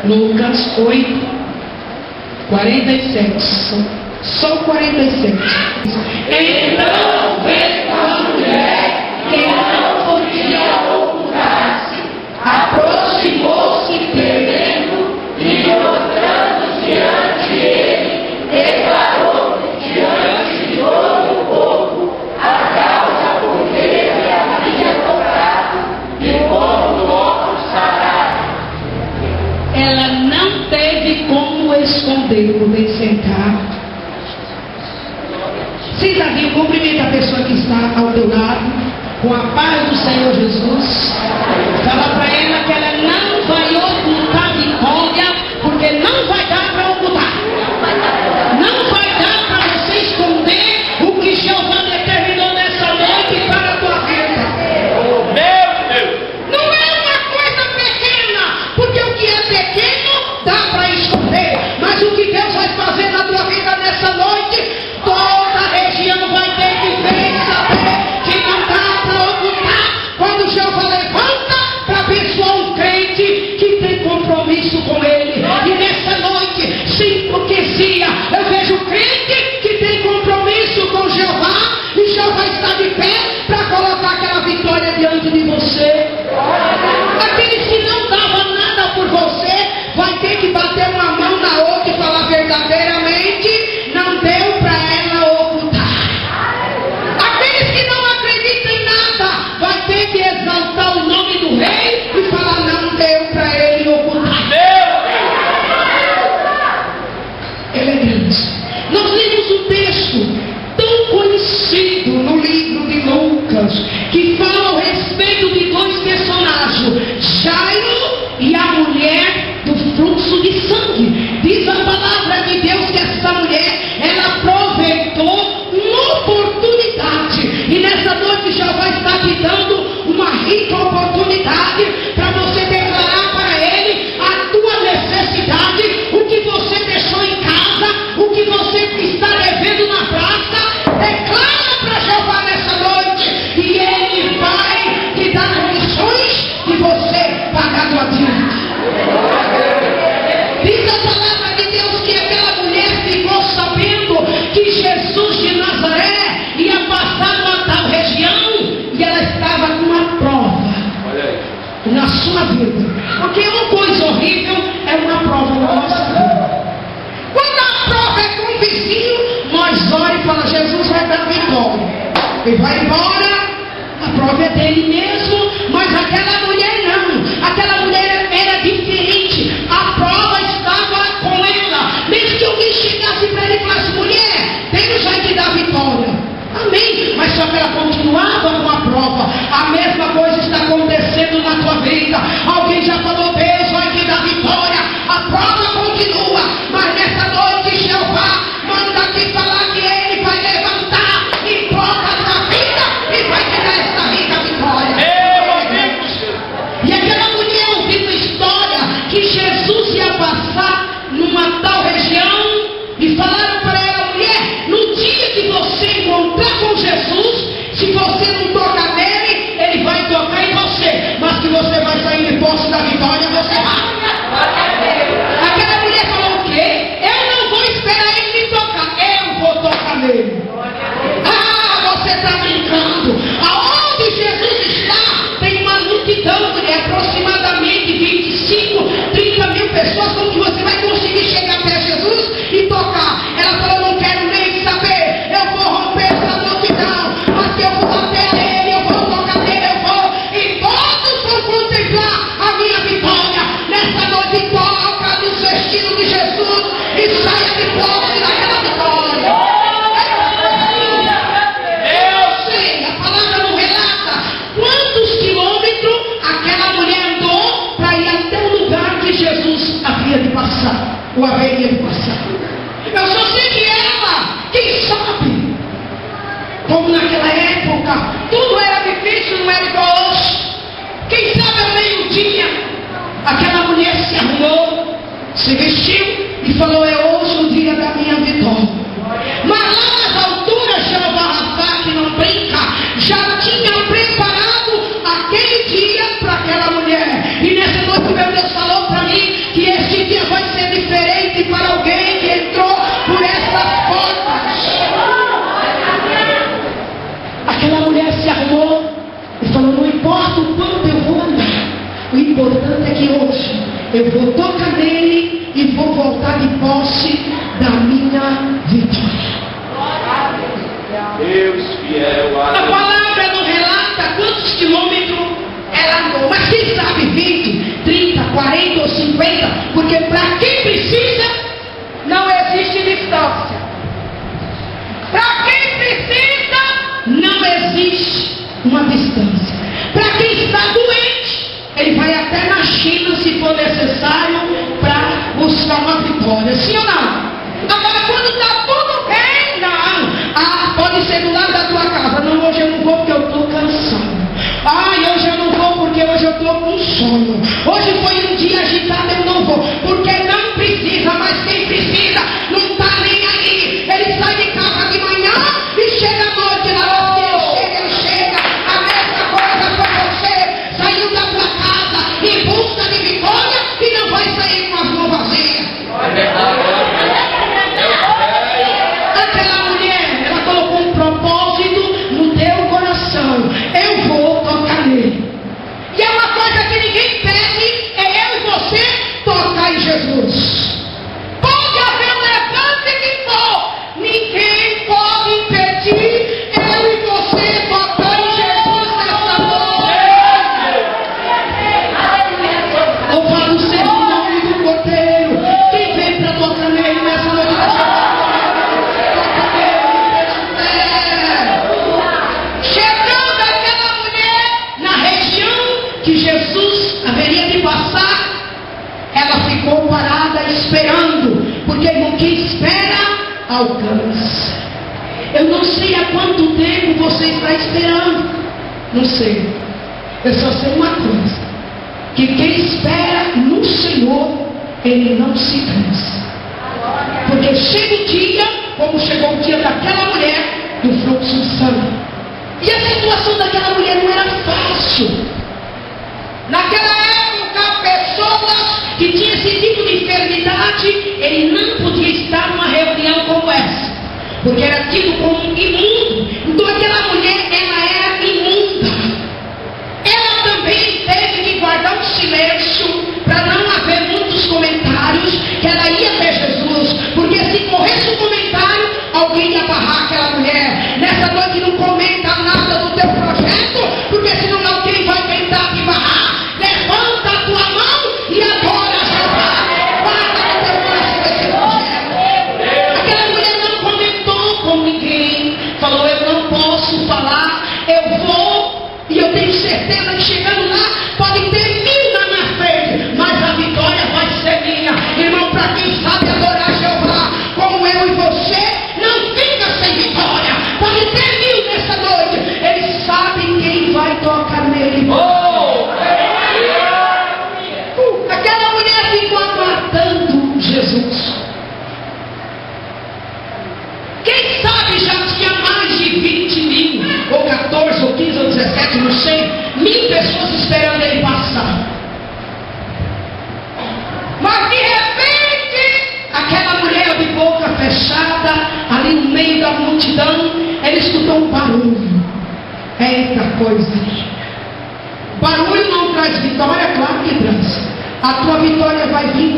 Lucas 8, 47. Só 47. Então veio a mulher que não podia ocultar-se, aproximou-se perdendo e mostrando diante dele, declarou diante de todo o povo a causa por que ele havia tocado e como logo sarado. Ela não teve como esconder. Podem sentar. Sentadinho, cumprimenta a pessoa que está ao teu lado, com a paz do Senhor Jesus. Fala para ela que ela não vai ocultar vitória, porque não vai dar para ocultar. Não vai dar para você esconder o que Jeová determinou nessa noite para a tua vida. Não é uma coisa pequena, porque o que é pequeno dá para esconder, mas o que Deus vai fazer na tua vida nessa noite, toda a região vai ter que ver e saber que não dá para ocultar. Quando o Jeová levanta para abençoar um crente que tem compromisso com ele. E nessa noite, sem hipocrisia, eu vejo crente que tem compromisso com Jeová, e Jeová está de pé para colocar aquela vitória diante de você. Aqueles que não davam nada por você, vai ter que bater uma mão na outra e falar verdadeiramente, não deu para ela ocultar. Aqueles que não acreditam em nada, vai ter que exaltar o nome do rei e falar, não deu para ele ocultar. Ele é grande. Nós lemos um texto tão conhecido no livro de Lucas, que fala a respeito de dois personagens, Jairo e a mulher do fluxo de sangue. Diz a palavra de Deus que essa mulher, ela aproveitou uma oportunidade, e nessa noite já vai estar te dando uma rica oportunidade para você declarar para ele a tua necessidade, o que você deixou em casa, o que você está devendo na praça. Declara para Jeová nessa noite, e ele vai te dar condições de você pagar tua dívida. Diz a palavra de Deus que aquela mulher ficou sabendo que Jesus de Nazaré ia passar numa tal região, e ela estava com uma prova na sua vida. Porque uma coisa horrível é uma prova na nossa vida. Quando a prova é com o vizinho, nós olhamos e falamos, Jesus vai dar vitória. Ele vai embora, a prova é dele mesmo, mas aquela mulher não. Aquela mulher era diferente. A prova estava com ela. Mesmo que alguém chegasse para ele e falasse, mulher, Deus vai te dar vitória. Amém. Mas só que ela continuava com a prova. A mesma coisa está acontecendo na tua vida. Alguém já falou, Deus vai te dar vitória. A prova continua. Mas nessa noite, Jeová manda aqui falar que ele vai levantar e troca a tua vida e vai te dar essa rica vitória. E aquela mulher ouvindo a história que Jesus ia passar numa tal região, e falaram para ela, mulher, no dia que você encontrar com Jesus, se você não tocar nele, ele vai tocar em você, mas que você vai sair de posse da vitória, você vai. Aquela mulher falou o quê? Eu não vou esperar ele me tocar, eu vou tocar nele. Ah, você está brincando. Aonde Jesus está, tem uma multidão, mulher, aproximadamente 25, 30 mil pessoas. Como que você vai conseguir chegar até Jesus e tocar? Ela falou, não quero nem saber, eu vou romper essa multidão, mas se eu for até ele, eu vou tocar nele, eu vou, e todos vão contemplar a minha vitória. Nessa noite, toca no cestinho de Jesus e saia de posse daquela vitória. Eu sei, a palavra não relata quantos quilômetros aquela mulher andou para ir até o lugar que Jesus havia de passar, ou haveria de passar. Eu só sei que ela, quem sabe, como naquela época tudo era difícil, não era igual hoje. Quem sabe ao meio-dia aquela mulher se arrumou, se vestiu e falou, é hoje o dia da minha vitória. Mas lá nas alturas, Jeová Rapá, que não brinca, já tinha preparado aquele dia para aquela mulher. E nessa noite meu Deus falou para mim que esse eu vou tocar nele e vou voltar de posse da minha vitória. Deus fiel. A palavra não relata quantos quilômetros ela andou, mas quem sabe 20, 30, 40 ou 50, porque para quem precisa não existe distância. Para quem precisa não existe uma distância. Para quem está doente, ele vai até na China se for necessário para buscar uma vitória, sim ou não? Agora quando está tudo bem, não. Pode ser do lado da tua casa. Não, hoje eu não vou porque eu estou cansado. Hoje eu não vou porque hoje eu estou com sono. Hoje foi um dia agitado, eu não vou. Porque não precisa, mas quem precisa não está nem aí. Ele sai de casa de manhã e chega à noite lá. Ele chega. A mesma coisa para você. Saiu da tua casa em busca de vitória e não vai sair com as mãos vazias. Aquela mulher, ela colocou um propósito no teu coração. Eu vou tocar nele. E é uma coisa que ninguém pede, é eu e você tocar em Jesus. Pode haver um levante que for, ninguém pode impedir eu e você tocar em Jesus nessa noite. Louvado seja o nome do Cordeiro. Quem vem para tocar nele nessa noite? Chegando aquela mulher na região que Jesus haveria de passar, ela ficou parada esperando, porque irmão, quem espera alcança. Eu não sei há quanto tempo você está esperando, não sei. Eu só sei uma coisa, que quem espera no Senhor, ele não se cansa. Porque chega o dia, como chegou o dia daquela mulher do fluxo de sangue. E a situação daquela mulher não era fácil. Naquela época, pessoas que tinham esse tipo de enfermidade, ele não podia estar numa reunião como essa, porque era tido como imundo. Então aquela mulher, ela era imunda. Ela também teve que guardar um silêncio para não haver muitos comentários que ela ia até Jesus, porque se corresse um comentário, alguém ia barrar aquela mulher. Nessa noite não comenta nada do teu projeto, porque senão alguém vai tentar te barrar. Levanta a tua mão e adora Jeová. Guarda no teu coração esse projeto. Aquela mulher não comentou com ninguém, falou: eu não posso falar, eu vou, e eu tenho certeza que chegando lá pode ter 1000 na minha frente, mas a vitória vai ser minha. Irmão, para quem sabe adorar Jeová como eu e você, não fica sem vitória. Pode ter 1000 nessa noite, eles sabem quem vai tocar nele. Aquela mulher ficou aguardando Jesus. Quem sabe já tinha mais de 20.000, ou 14, ou 15, ou 17, não sei, 1000 pessoas esperando ele passar. Mas de repente, aquela mulher de boca fechada, ali no meio da multidão, ela escutou um barulho. Eita coisa! Barulho não traz vitória? Claro que traz. A tua vitória vai vir